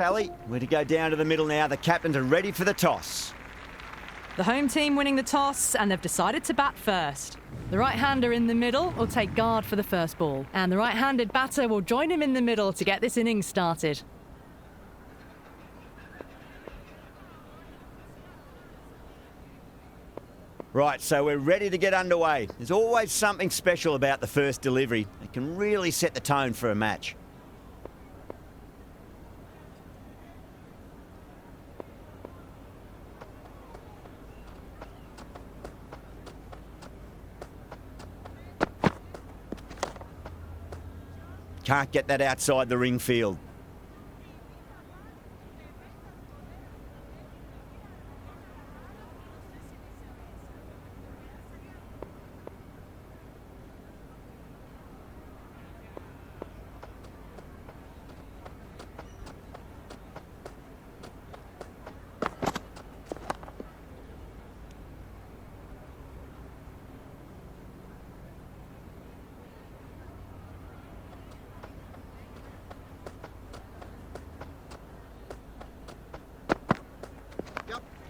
Sally, we're to go down to the middle now. The captains are ready for the toss. The home team winning the toss, and they've decided to bat first. The right-hander in the middle will take guard for the first ball, and the right-handed batter will join him in the middle to get this innings started. Right, so we're ready to get underway. There's always something special about the first delivery. It can really set the tone for a match. Can't get that outside the ring field.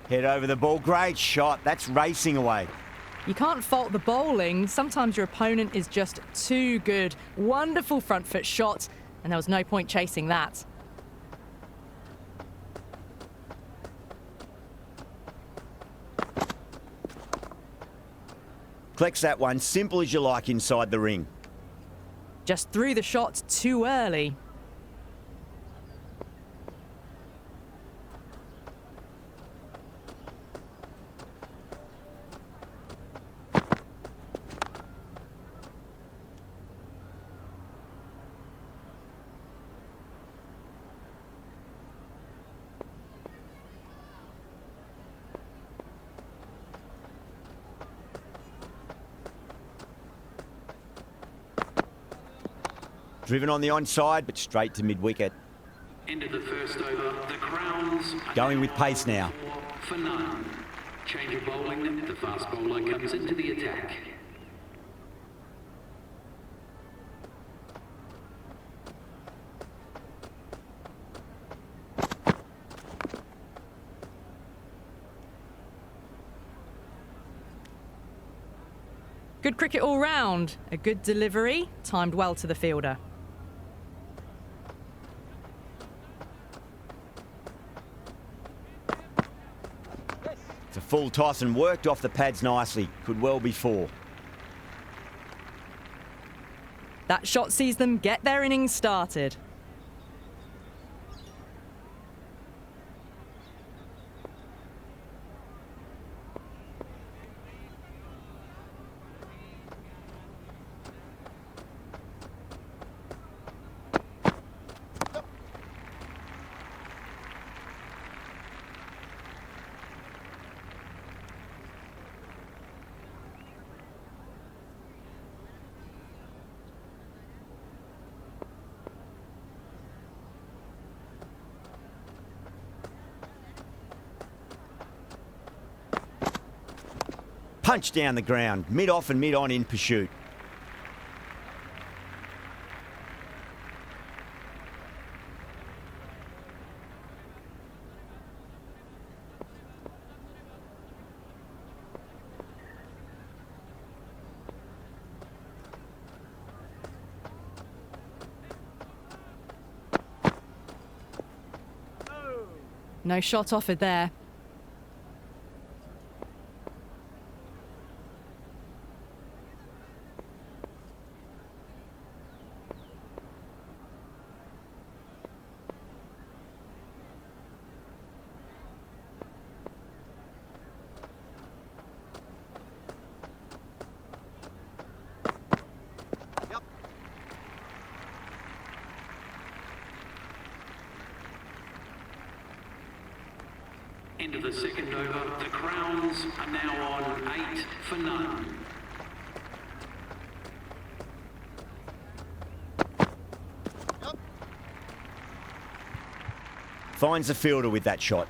Head over the ball. Great shot. That's racing away. You can't fault the bowling. Sometimes your opponent is just too good. Wonderful front foot shot, and there was no point chasing that. Collects that one. Simple as you like inside the ring. Just threw the shot too early. Driven on the onside, but straight to mid-wicket. End of the first over, the Crowns Going with pace now. For none. Change of bowling, the fast bowler comes into the attack. Good cricket all round. A good delivery, timed well to the fielder. It's a full toss and worked off the pads nicely. Could well be four. That shot sees them get their innings started. Punch down the ground, mid-off and mid-on in pursuit. No shot offered there. End of the second over, the Crowns are now on 8 for none. Finds the fielder with that shot.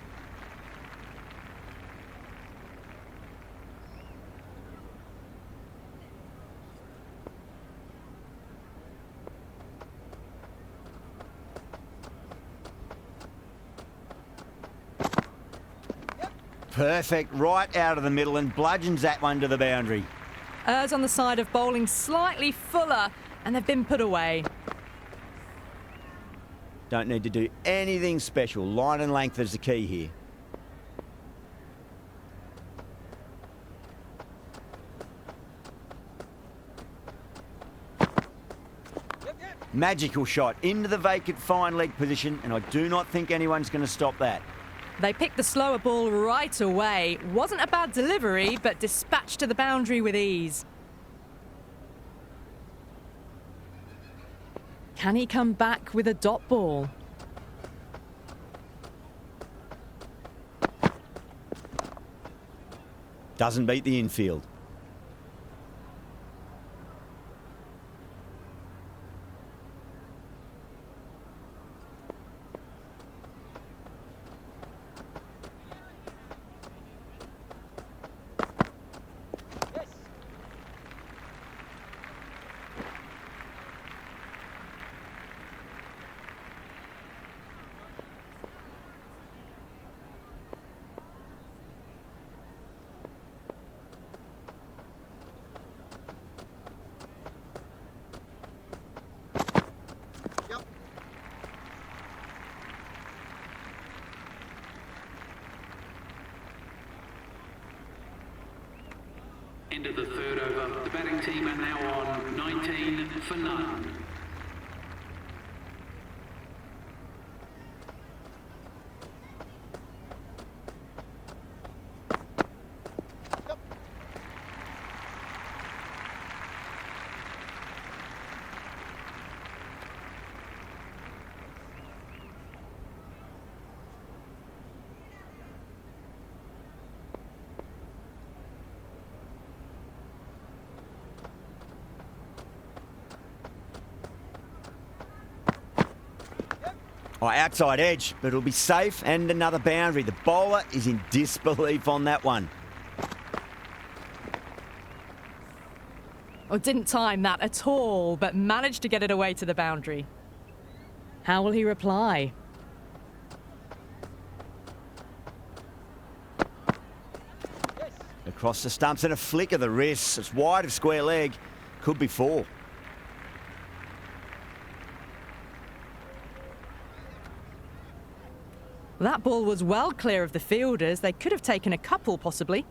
Perfect, right out of the middle and bludgeons that one to the boundary. Errs on the side of bowling slightly fuller, and they've been put away. Don't need to do anything special. Line and length is the key here. Magical shot into the vacant fine leg position, and I do not think anyone's going to stop that. They picked the slower ball right away. Wasn't a bad delivery, but dispatched to the boundary with ease. Can he come back with a dot ball? Doesn't beat the infield. End of the third over. The batting team are now on 19 for none. Oh, outside edge, but it'll be safe and another boundary. The bowler is in disbelief on that one. Oh, didn't time that at all, but managed to get it away to the boundary. How will he reply? Across the stumps and a flick of the wrists. It's wide of square leg. Could be four. That ball was well clear of the fielders. They could have taken a couple, possibly.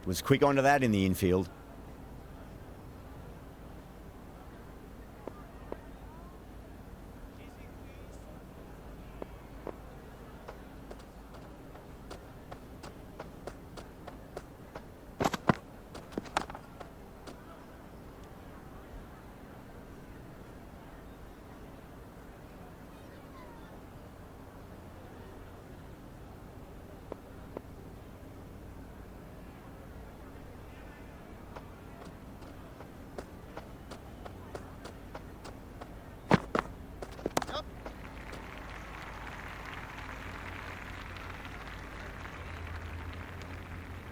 Was quick onto that in the infield.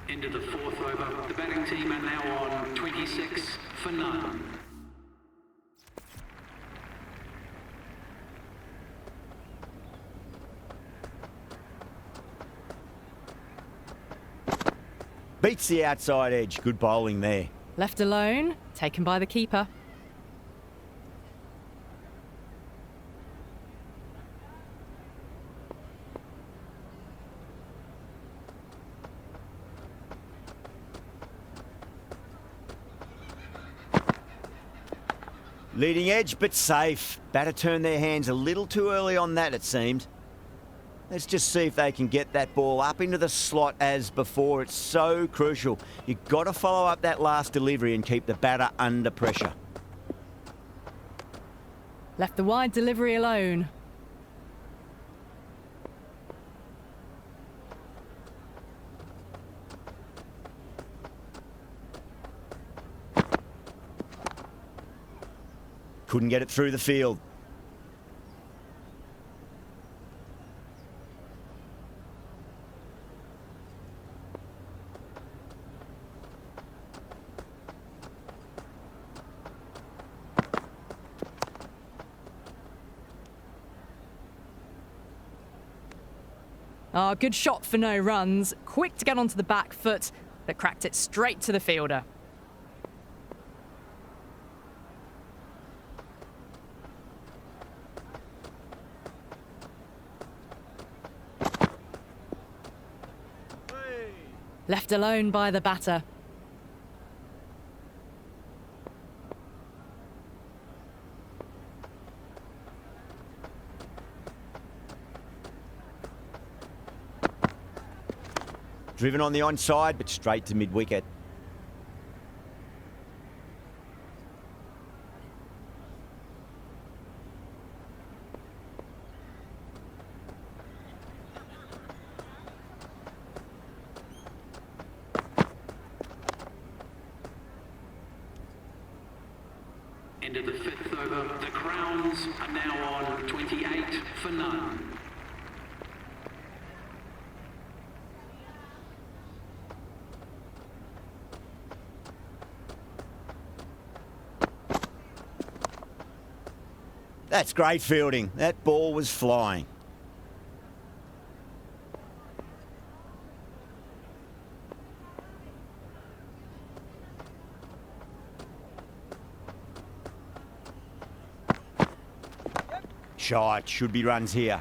End of the fourth over. The batting team are now on 26 for none. Beats the outside edge. Good bowling there. Left alone, taken by the keeper. Leading edge, but safe. Batter turned their hands a little too early on that, it seemed. Let's just see if they can get that ball up into the slot as before. It's so crucial. You've got to follow up that last delivery and keep the batter under pressure. Left the wide delivery alone. Couldn't get it through the field. Oh, good shot for no runs. Quick to get onto the back foot, but cracked it straight to the fielder. Left alone by the batter. Driven on the onside, but straight to mid-wicket. End of the fifth over. The Crowns are now on 28 for none. That's great fielding. That ball was flying. Shot. Should be runs here.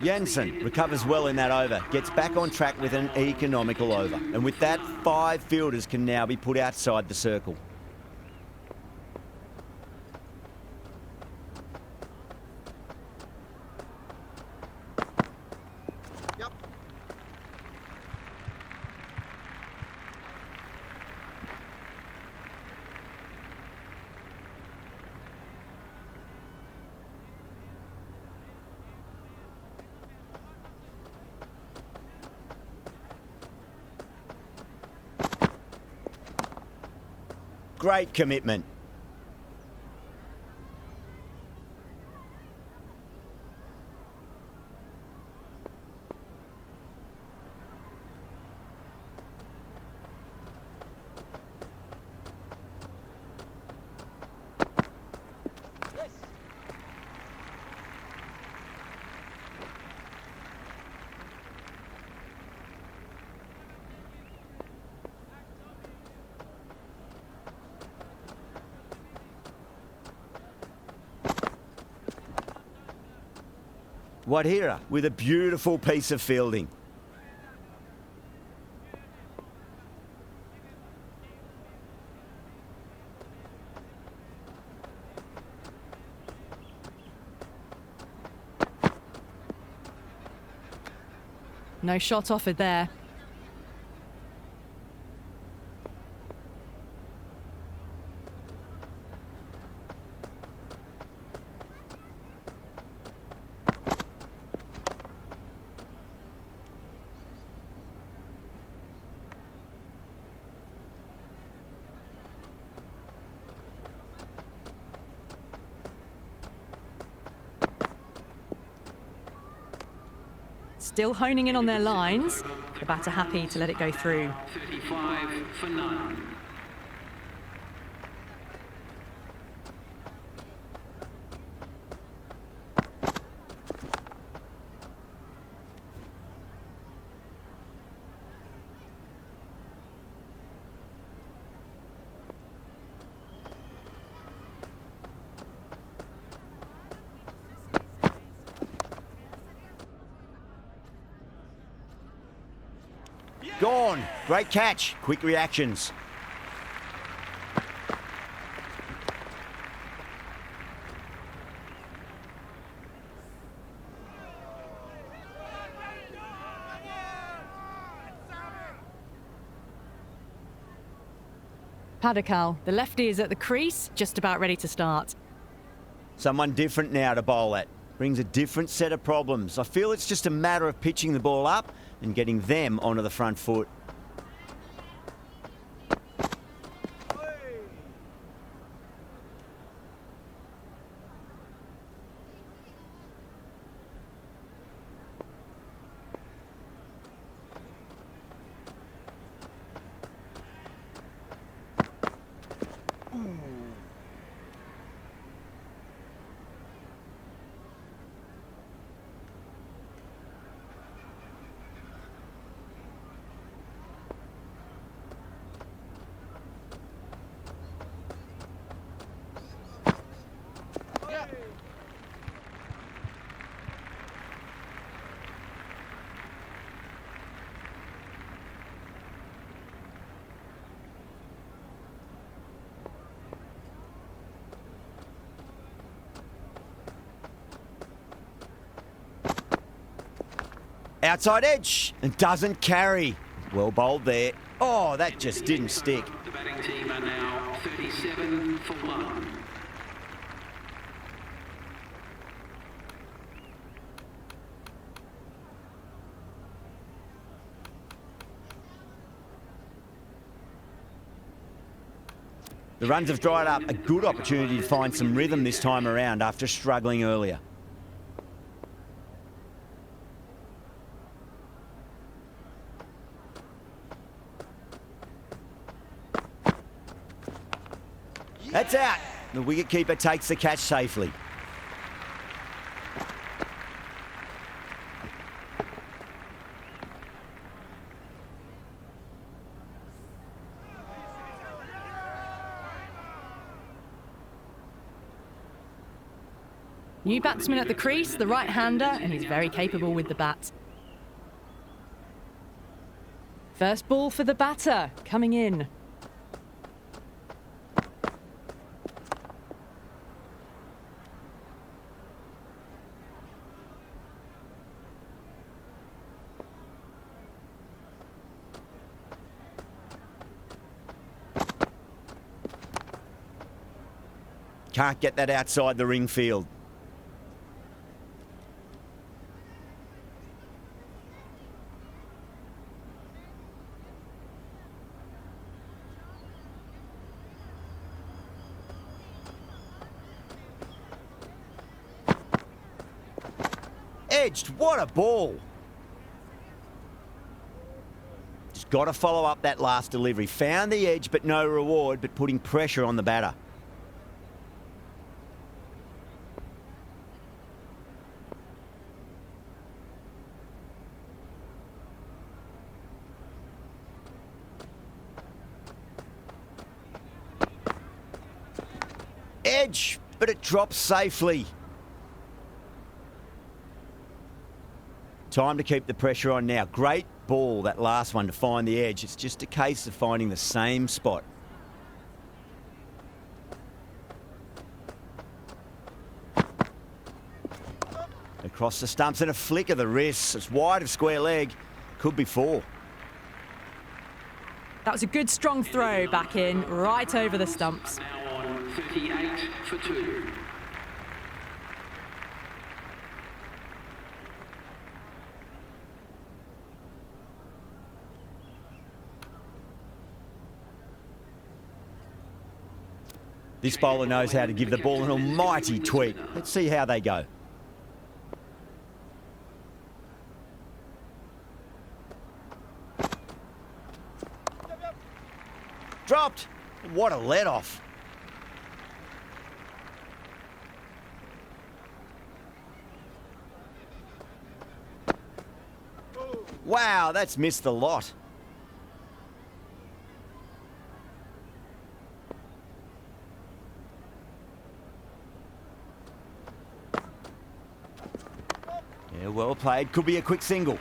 Jensen recovers well in that over, gets back on track with an economical over. And with that, 5 fielders can now be put outside the circle. Great commitment. Wadhira with a beautiful piece of fielding. No shot offered there. still honing in on their lines. The batter happy to let it go through. 35 for none. Gone. Great catch. Quick reactions. Pbks, the lefty, is at the crease, just about ready to start. Someone different now to bowl at. Brings a different set of problems. I feel it's just a matter of pitching the ball up and getting them onto the front foot. Outside edge and doesn't carry. Well bowled there. Oh, that just didn't stick. The batting team are now 37 for 1. The runs have dried up. A good opportunity to find some rhythm this time around after struggling earlier. That's out. The wicketkeeper takes the catch safely. New batsman at the crease, the right-hander, and he's very capable with the bat. First ball for the batter, coming in. Can't get that outside the ring field. Edged, what a ball. Just got to follow up that last delivery. Found the edge, but no reward, but putting pressure on the batter. Edge, but it drops safely. Time to keep the pressure on now. Great ball, that last one, to find the edge. It's just a case of finding the same spot. Across the stumps and a flick of the wrist. It's wide of square leg. Could be 4. That was a good strong throw back in, right over the stumps. Now on 38 for 2. This bowler knows how to give the ball an almighty tweak. Let's see how they go. dropped. What a let-off. Wow, that's missed the lot. Yeah, well played. Could be a quick single.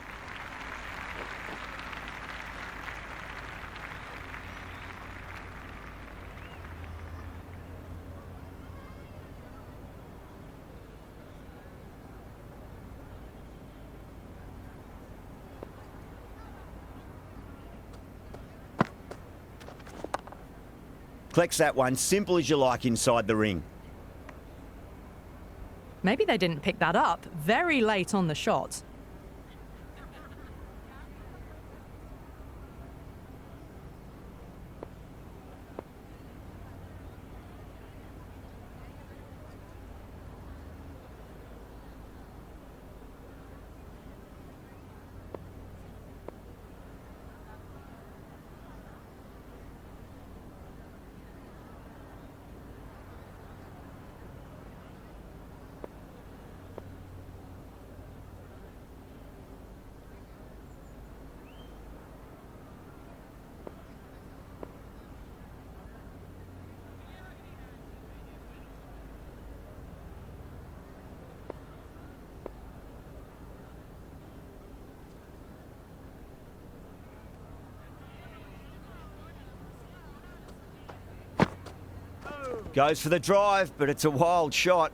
Collects that one, simple as you like inside the ring. Maybe they didn't pick that up very late on the shot. Goes for the drive, but it's a wild shot.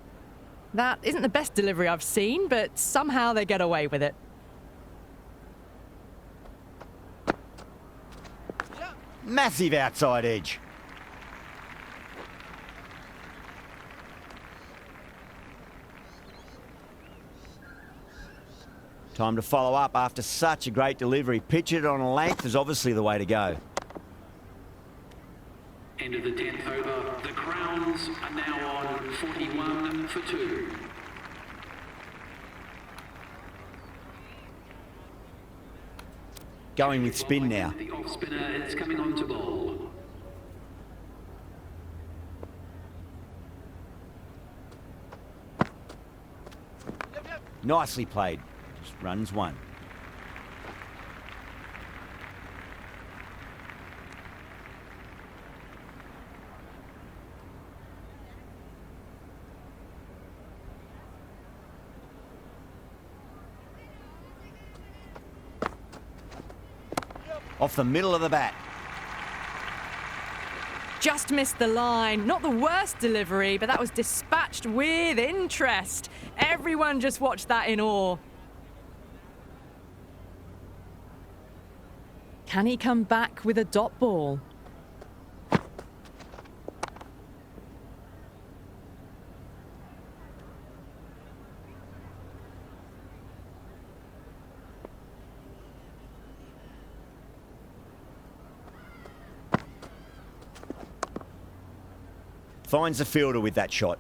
That isn't the best delivery I've seen, but somehow they get away with it. Massive outside edge. Time to follow up after such a great delivery. Pitch it on a length is obviously the way to go. End of the 10th over. The Crowns are now on 41 for 2. Going with spin now. The off spinner is coming on to bowl. Nicely played. Just runs one. Off the middle of the bat. Just missed the line. Not the worst delivery, but that was dispatched with interest. Everyone just watched that in awe. Can he come back with a dot ball? Finds the fielder with that shot.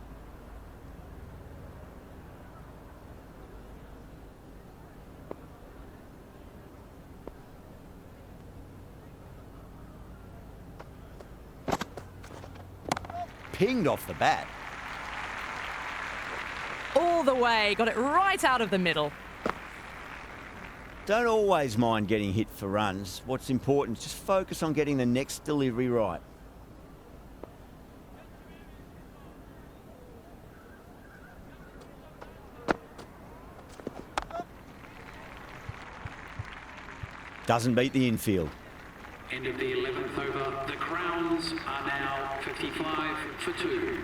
Pinged off the bat. All the way, got it right out of the middle. Don't always mind getting hit for runs. What's important is just focus on getting the next delivery right. Doesn't beat the infield. End of the 11th over. The Crowns are now 55 for 2.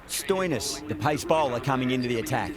Stoinis, the pace bowler, coming into the attack.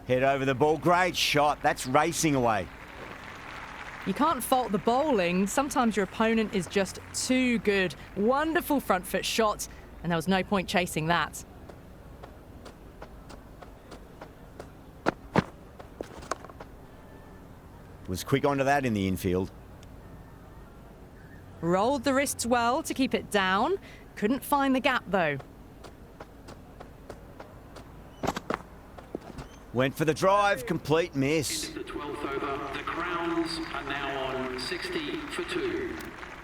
Head over the ball. Great shot. That's racing away. You can't fault the bowling. Sometimes your opponent is just too good. Wonderful front foot shot, and there was no point chasing that. Was quick onto that in the infield. Rolled the wrists well to keep it down. Couldn't find the gap, though. Went for the drive. Complete miss. Into the 12th over. The Crowns are now on 60 for 2.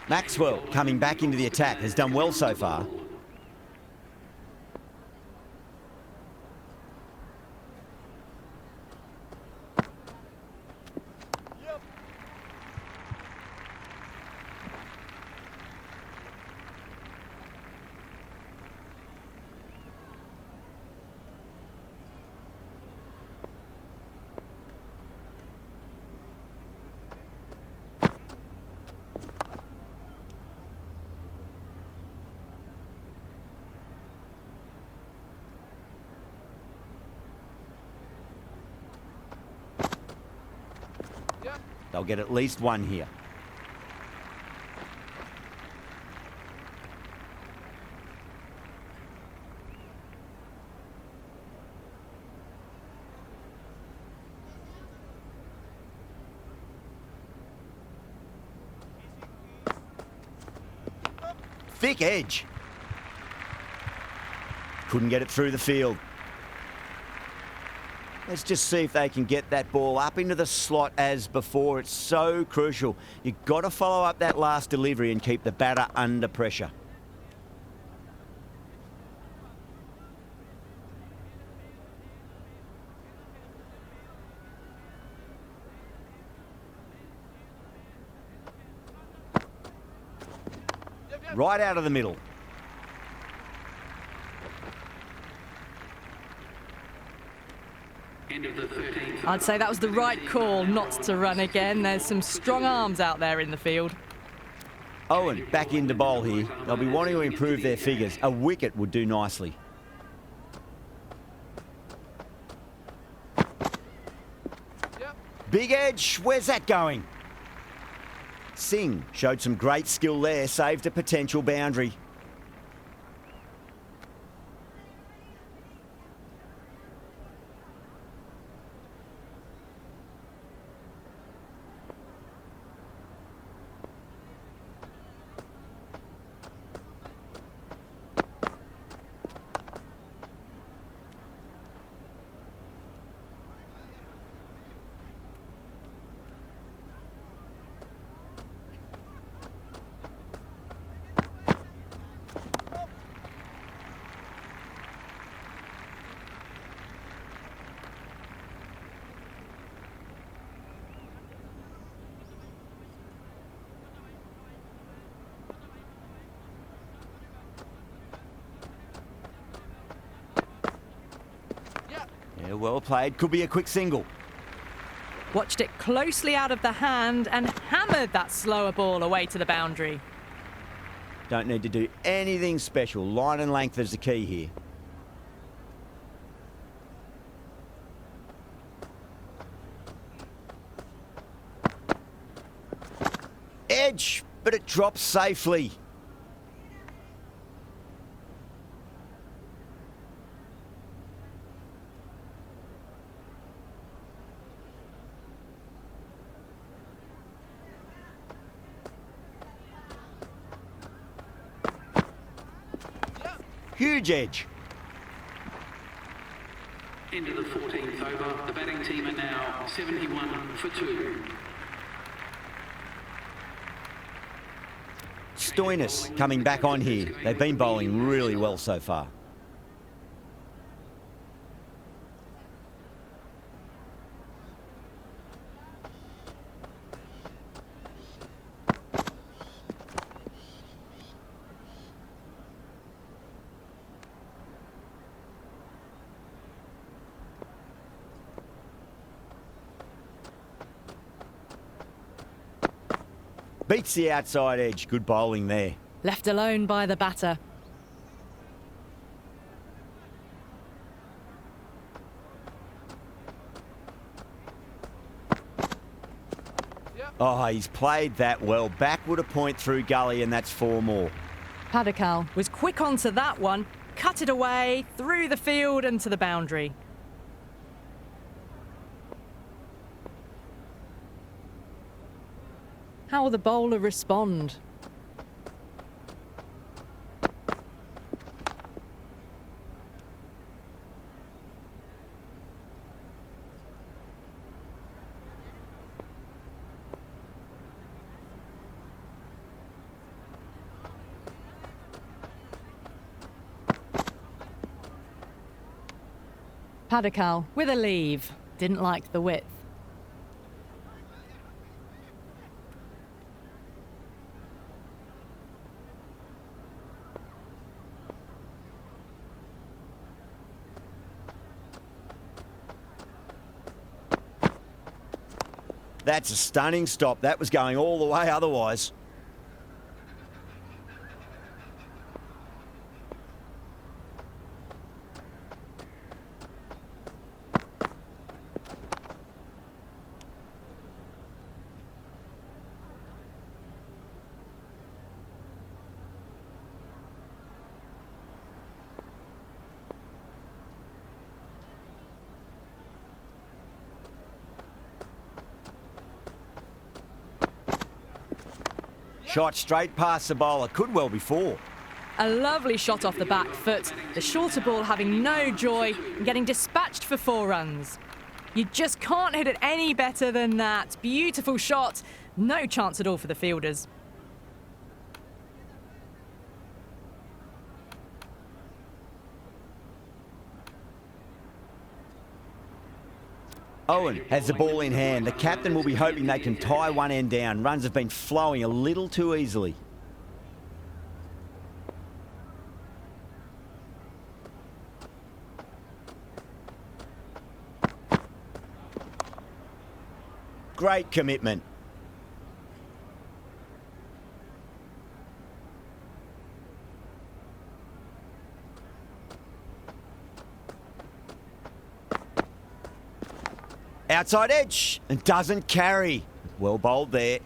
Maxwell, coming back into the attack, has done well so far. They'll get at least one here. Thick edge. Couldn't get it through the field. Let's just see if they can get that ball up into the slot as before. It's so crucial. You've got to follow up that last delivery and keep the batter under pressure. Right out of the middle. End of the 13th. I'd say that was the right call not to run again. There's some strong arms out there in the field. Owen back into bowl here. They'll be wanting to improve their figures. A wicket would do nicely. Big edge. Where's that going? Singh showed some great skill there. Saved a potential boundary. Yeah, well played. Could be a quick single. Watched it closely out of the hand and hammered that slower ball away to the boundary. Don't need to do anything special. Line and length is the key here. Edge, but it drops safely. Huge edge. Into the 14th over. The batting team are now 71 for 2. Stoinis coming back on here. They've been bowling really well so far. Beats the outside edge. Good bowling there. Left alone by the batter. Oh, he's played that well. Backward a point through gully, and that's 4 more. Pbks was quick onto that one, cut it away, through the field and to the boundary. How will the bowler respond? Pbks with a leave. Didn't like the width. That's a stunning stop. That was going all the way otherwise. Shot straight past the bowler. Could well be 4. A lovely shot off the back foot. The shorter ball having no joy and getting dispatched for 4 runs. You just can't hit it any better than that. Beautiful shot. No chance at all for the fielders. Owen has the ball in hand. The captain will be hoping they can tie one end down. Runs have been flowing a little too easily. Great commitment. Outside edge and doesn't carry. Well bowled there.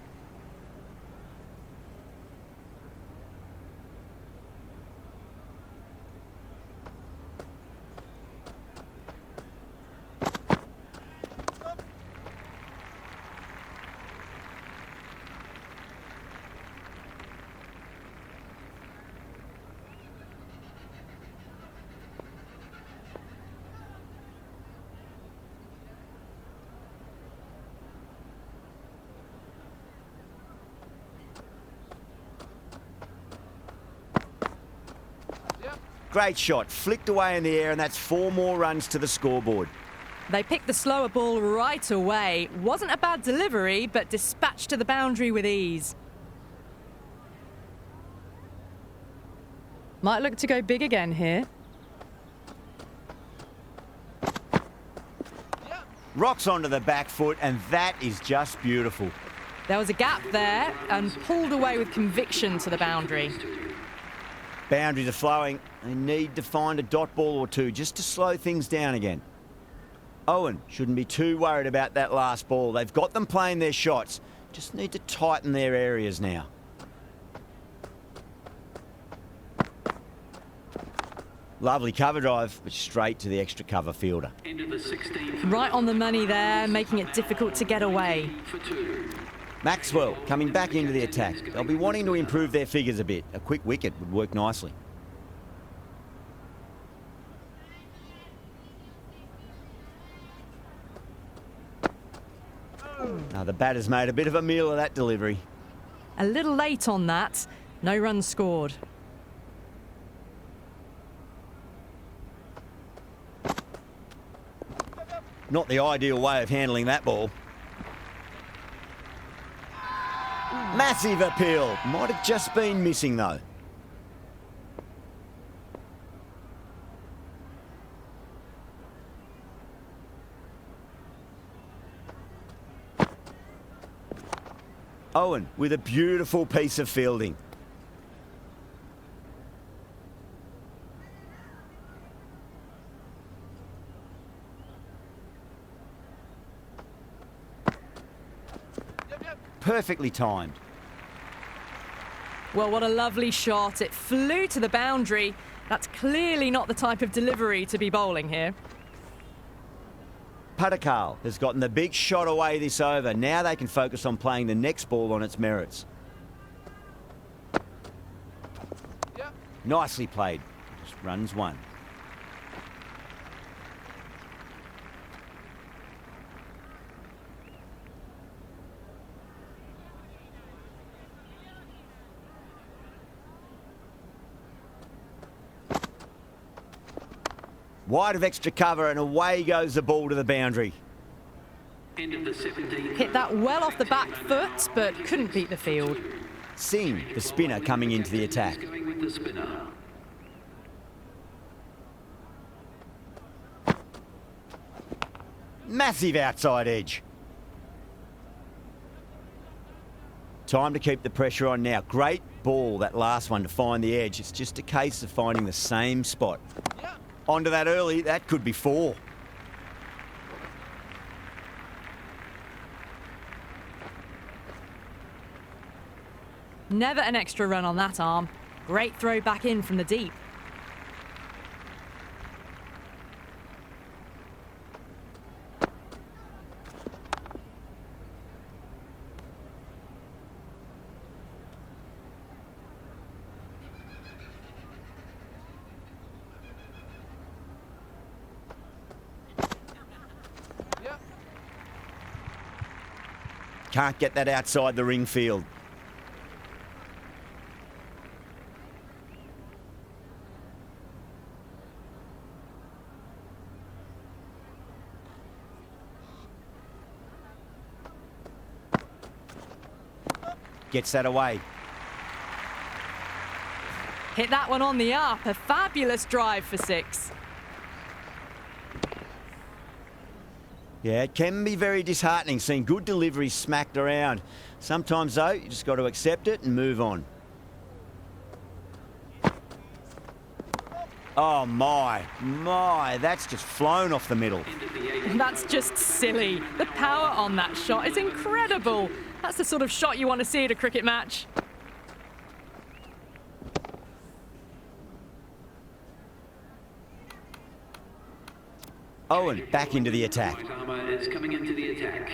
Great shot, flicked away in the air, and that's 4 more runs to the scoreboard. They picked the slower ball right away. Wasn't a bad delivery, but dispatched to the boundary with ease. Might look to go big again here. Rocks onto the back foot, and that is just beautiful. There was a gap there and pulled away with conviction to the boundary. Boundaries are flowing. They need to find a dot ball or 2 just to slow things down again. Owen shouldn't be too worried about that last ball. They've got them playing their shots. Just need to tighten their areas now. Lovely cover drive, but straight to the extra cover fielder. Into the 16th. Right on the money there, making it difficult to get away. For 2. Maxwell coming back into the attack. They'll be wanting to improve their figures a bit. A quick wicket would work nicely. Now the batter's made a bit of a meal of that delivery. A little late on that. No runs scored. Not the ideal way of handling that ball. Massive appeal. Might have just been missing though. Owen with a beautiful piece of fielding. perfectly timed. Well, what a lovely shot. It flew to the boundary. That's clearly not the type of delivery to be bowling here. Pbks has gotten the big shot away this over. Now they can focus on playing the next ball on its merits. Yep. Nicely played. Just runs one. Wide of extra cover and away goes the ball to the boundary. End of the 17th. Hit that well off the back foot, but couldn't beat the field. Singh, the spinner, coming into the attack. Going with the spinner. Massive outside edge. Time to keep the pressure on now. Great ball, that last one, to find the edge. It's just a case of finding the same spot. Yeah. Onto that early, that could be 4. Never an extra run on that arm. Great throw back in from the deep. Yep. Can't get that outside the ring field. Gets that away. Hit that one on the up. A fabulous drive for 6. Yeah, it can be very disheartening seeing good deliveries smacked around. Sometimes, though, you just got to accept it and move on. Oh, my, that's just flown off the middle. That's just silly. The power on that shot is incredible. That's the sort of shot you want to see at a cricket match. Owen back into the attack. White armour is coming into the attack.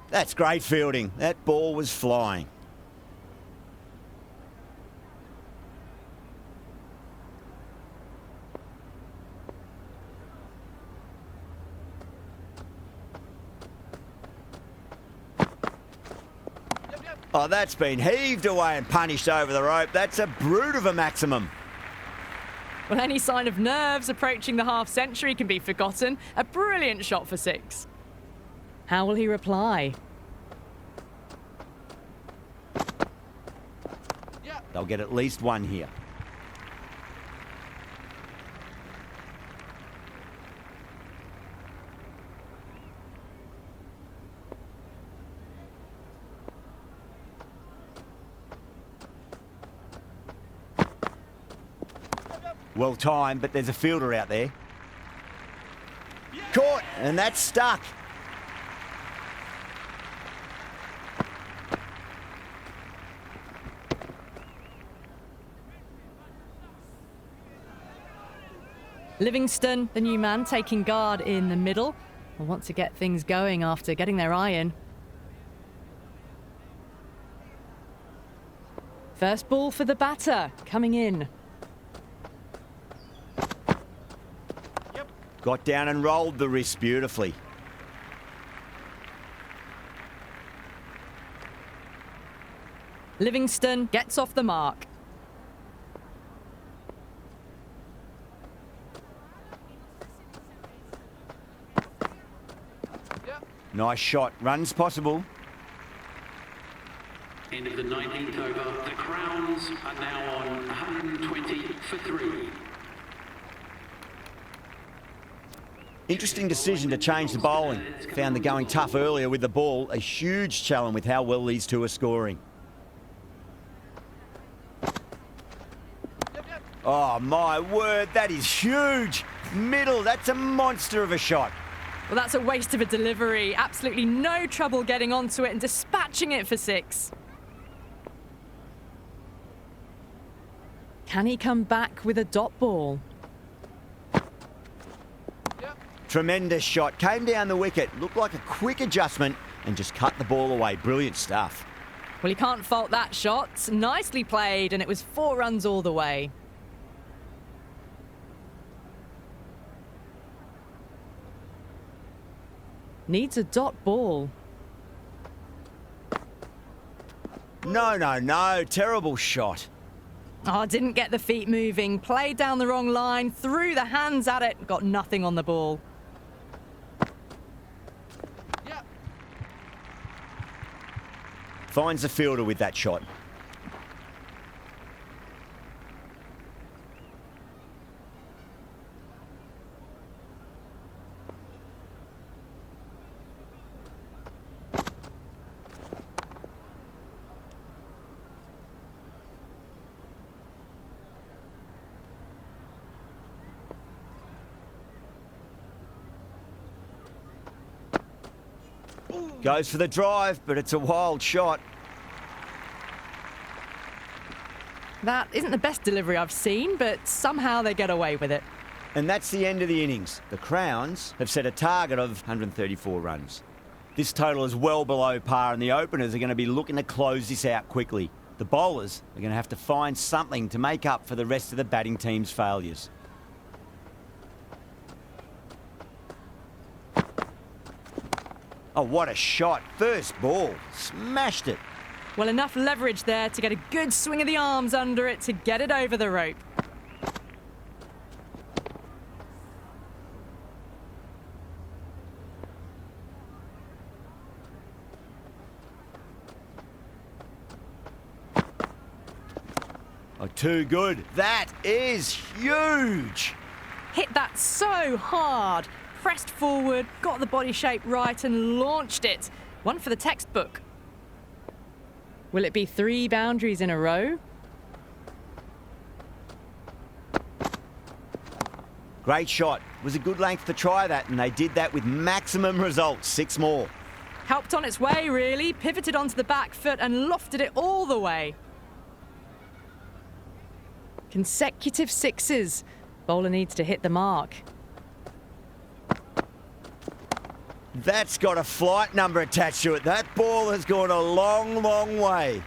That's great fielding. That ball was flying. Oh, that's been heaved away and punished over the rope. That's a brute of a maximum. Well, any sign of nerves approaching the half-century can be forgotten. A brilliant shot for 6. How will he reply? Yeah. They'll get at least one here. Well timed, but there's a fielder out there. Caught, and that's stuck. Livingston, the new man, taking guard in the middle. Will want to get things going after getting their eye in. First ball for the batter, coming in. Got down and rolled the wrist beautifully. Livingston gets off the mark. Nice shot. Runs possible. End of the 19th over. The Crowns are now on 120 for 3. Interesting decision to change the bowling. Found the going tough earlier with the ball. A huge challenge with how well these two are scoring. Oh, my word, that is huge. Middle, that's a monster of a shot. Well, that's a waste of a delivery. Absolutely no trouble getting onto it and dispatching it for 6. Can he come back with a dot ball? Yep. Tremendous shot. Came down the wicket. Looked like a quick adjustment and just cut the ball away. Brilliant stuff. Well, you can't fault that shot. Nicely played, and it was 4 runs all the way. Needs a dot ball. No. Terrible shot. Oh, didn't get the feet moving. Played down the wrong line. Threw the hands at it. Got nothing on the ball. Yep. Finds the fielder with that shot. Goes for the drive, but it's a wild shot. That isn't the best delivery I've seen, but somehow they get away with it. And that's the end of the innings. The Crowns have set a target of 134 runs. This total is well below par, and the openers are going to be looking to close this out quickly. The bowlers are going to have to find something to make up for the rest of the batting team's failures. Oh, what a shot. First ball. Smashed it. Well, enough leverage there to get a good swing of the arms under it to get it over the rope. Oh, too good. That is huge. Hit that so hard. Pressed forward, got the body shape right and launched it. One for the textbook. Will it be 3 boundaries in a row? Great shot. Was a good length to try that, and they did that with maximum results. 6 more. Helped on its way, really. Pivoted onto the back foot and lofted it all the way. Consecutive 6s. Bowler needs to hit the mark. That's got a flight number attached to it. That ball has gone a long, long way.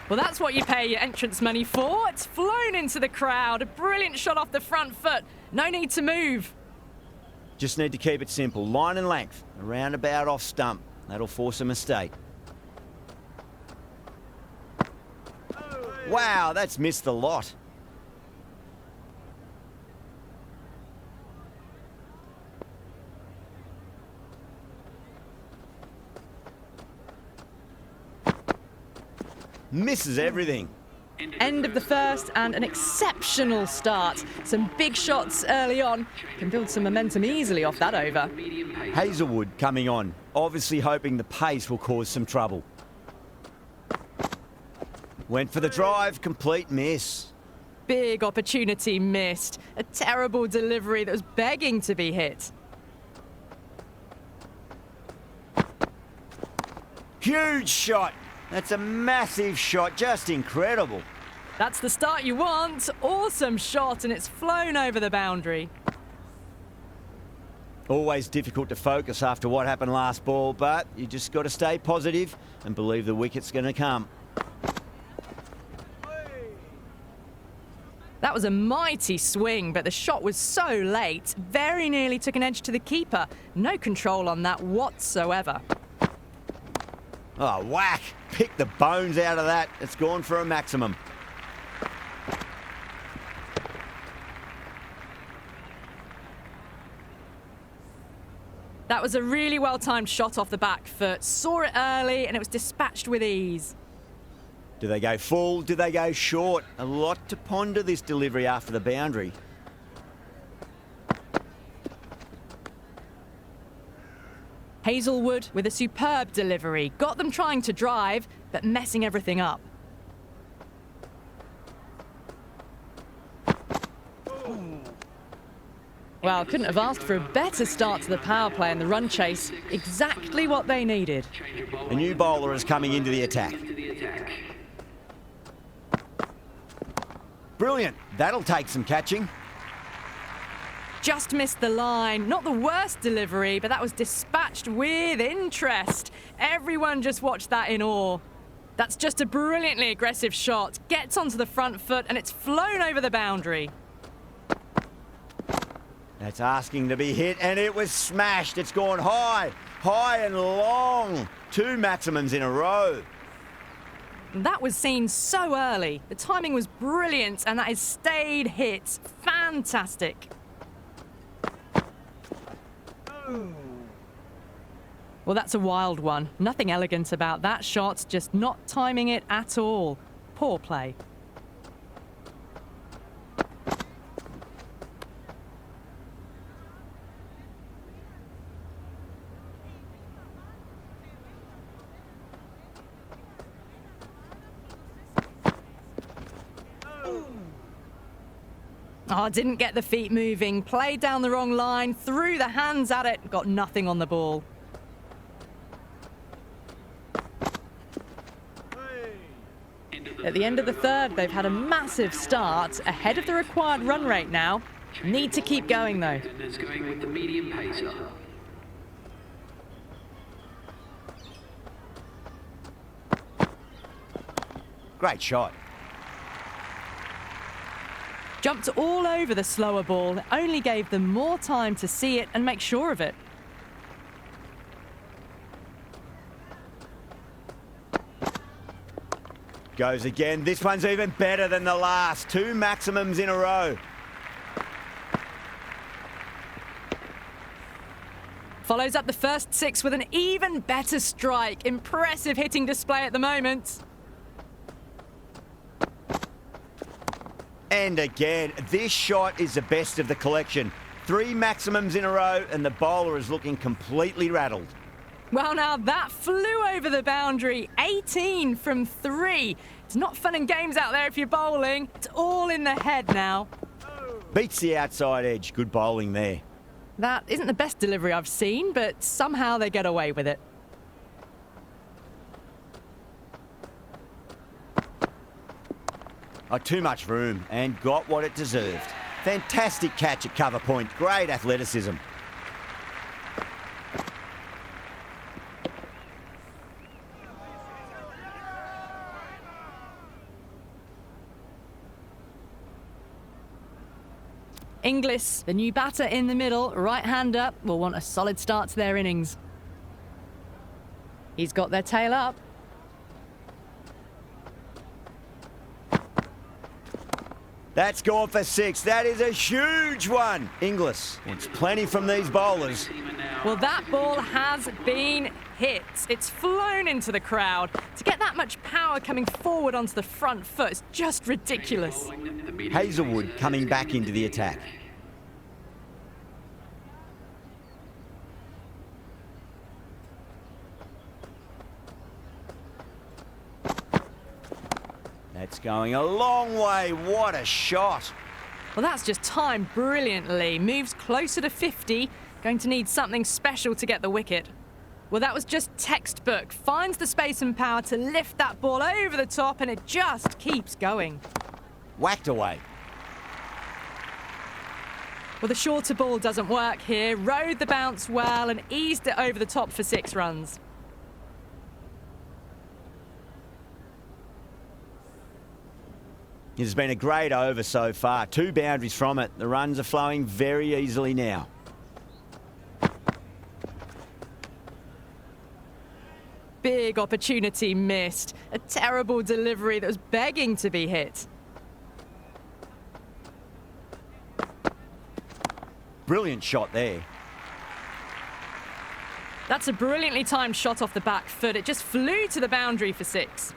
Well, that's what you pay your entrance money for. It's flown into the crowd. A brilliant shot off the front foot. No need to move. Just need to keep it simple. Line and length. A roundabout off stump. That'll force a mistake. Wow, that's missed the lot. Misses everything. End of the first and an exceptional start. Some big shots early on. Can build some momentum easily off that over. Hazelwood coming on, obviously hoping the pace will cause some trouble. Went for the drive, complete miss. Big opportunity missed. A terrible delivery that was begging to be hit. Huge shot. That's a massive shot, just incredible. That's the start you want. Awesome shot, and it's flown over the boundary. Always difficult to focus after what happened last ball, but you just got to stay positive and believe the wicket's going to come. That was a mighty swing, but the shot was so late. Very nearly took an edge to the keeper. No control on that whatsoever. Oh, whack. Pick the bones out of that. It's gone for a maximum. That was a really well-timed shot off the back foot. Saw it early and it was dispatched with ease. Do they go full? Do they go short? A lot to ponder this delivery after the boundary. Hazelwood with a superb delivery. Got them trying to drive, but messing everything up. Well, couldn't have asked for a better start to the power play and the run chase. Exactly what they needed. A new bowler is coming into the attack. Brilliant. That'll take some catching. Just missed the line. Not the worst delivery, but that was dispatched with interest. Everyone just watched that in awe. That's just a brilliantly aggressive shot. Gets onto the front foot and it's flown over the boundary. That's asking to be hit, and it was smashed. It's gone high, high and long. 2 maximums in a row. That was seen so early. The timing was brilliant, and that has stayed hit. Fantastic. Well, that's a wild one. Nothing elegant about that shot, just not timing it at all. Poor play. Oh, didn't get the feet moving, played down the wrong line, threw the hands at it, got nothing on the ball. At the end of the third, they've had a massive start, ahead of the required run rate now. Need to keep going, though. Is going with the medium pacer. Great shot. Jumped all over the slower ball, only gave them more time to see it and make sure of it. Goes again. This one's even better than the last. 2 maximums in a row. Follows up the first 6 with an even better strike. Impressive hitting display at the moment. And again, this shot is the best of the collection. 3 maximums in a row, and the bowler is looking completely rattled. Well, now that flew over the boundary. 18 from 3. It's not fun and games out there if you're bowling. It's all in the head now. Beats the outside edge. Good bowling there. That isn't the best delivery I've seen, but somehow they get away with it. Oh, too much room, and got what it deserved. Fantastic catch at cover point. Great athleticism. Inglis, the new batter in the middle, right-hander, will want a solid start to their innings. He's got their tail up. That's gone for 6. That is a huge one. Inglis wants plenty from these bowlers. Well, that ball has been hit. It's flown into the crowd. To get that much power coming forward onto the front foot is just ridiculous. Hazelwood coming back into the attack. That's going a long way. What a shot. Well, that's just timed brilliantly. Moves closer to 50. Going to need something special to get the wicket. Well, that was just textbook. Finds the space and power to lift that ball over the top, and it just keeps going. Whacked away. Well, the shorter ball doesn't work here. Rode the bounce well and eased it over the top for 6 runs. It's been a great over so far. 2 boundaries from it. The runs are flowing very easily now. Big opportunity missed. A terrible delivery that was begging to be hit. Brilliant shot there. That's a brilliantly timed shot off the back foot. It just flew to the boundary for 6.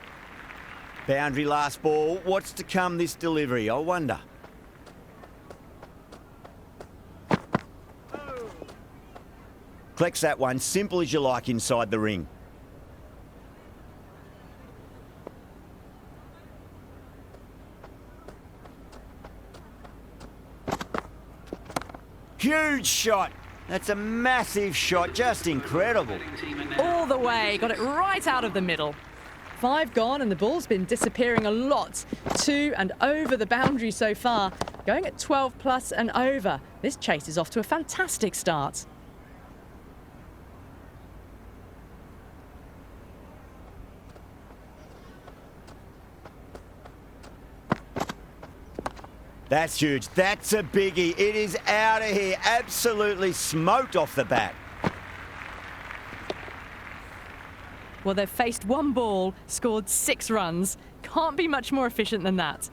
Boundary last ball. What's to come this delivery, I wonder. Collects that one, simple as you like inside the ring. Huge shot. That's a massive shot, just incredible. All the way, got it right out of the middle. 5 gone and the ball's been disappearing a lot to and over the boundary so far, going at 12 plus and over. This chase is off to a fantastic start. That's huge. That's a biggie. It is out of here. Absolutely smoked off the bat. Well, they've faced 1 ball, scored 6 runs. Can't be much more efficient than that.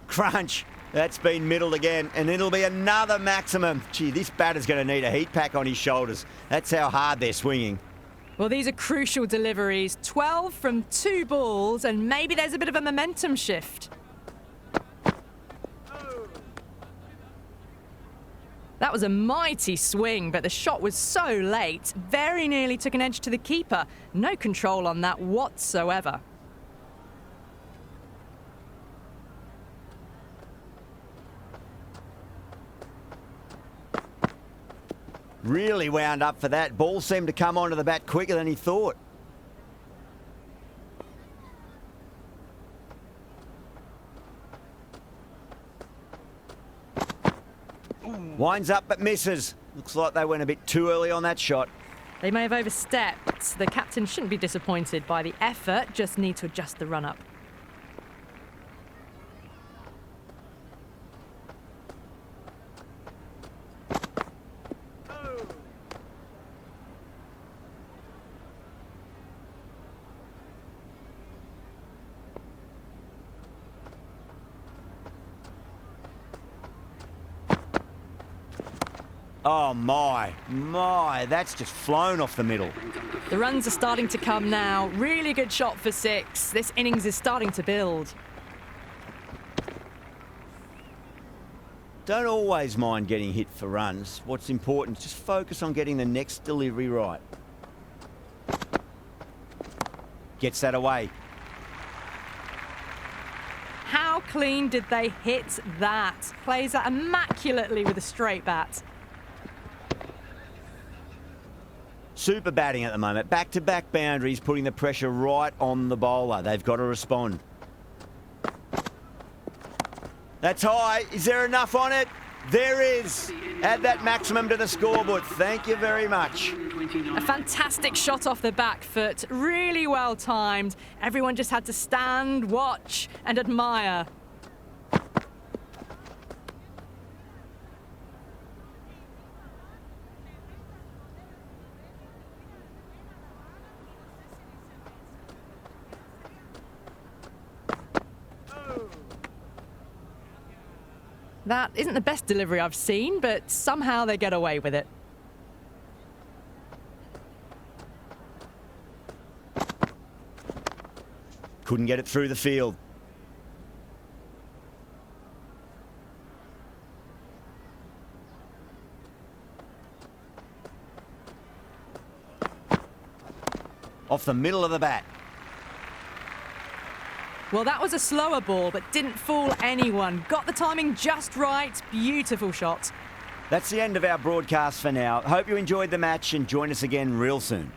Crunch. That's been middled again, and it'll be another maximum. Gee, this batter's going to need a heat pack on his shoulders. That's how hard they're swinging. Well, these are crucial deliveries. 12 from 2 balls, and maybe there's a bit of a momentum shift. That was a mighty swing, but the shot was so late. Very nearly took an edge to the keeper. No control on that whatsoever. Really wound up for that. Ball seemed to come onto the bat quicker than he thought. Winds up but misses. Looks like they went a bit too early on that shot. They may have overstepped. The captain shouldn't be disappointed by the effort, just need to adjust the run-up. Oh my, that's just flown off the middle. The runs are starting to come now. Really good shot for 6. This innings is starting to build. Don't always mind getting hit for runs. What's important is just focus on getting the next delivery right. Gets that away. How clean did they hit that? Plays that immaculately with a straight bat. Super batting at the moment. Back-to-back boundaries, putting the pressure right on the bowler. They've got to respond. That's high. Is there enough on it? There is. Add that maximum to the scoreboard. Thank you very much. A fantastic shot off the back foot. Really well timed. Everyone just had to stand, watch, and admire. That isn't the best delivery I've seen, but somehow they get away with it. Couldn't get it through the field. Off the middle of the bat. Well, that was a slower ball, but didn't fool anyone. Got the timing just right. Beautiful shot. That's the end of our broadcast for now. Hope you enjoyed the match and join us again real soon.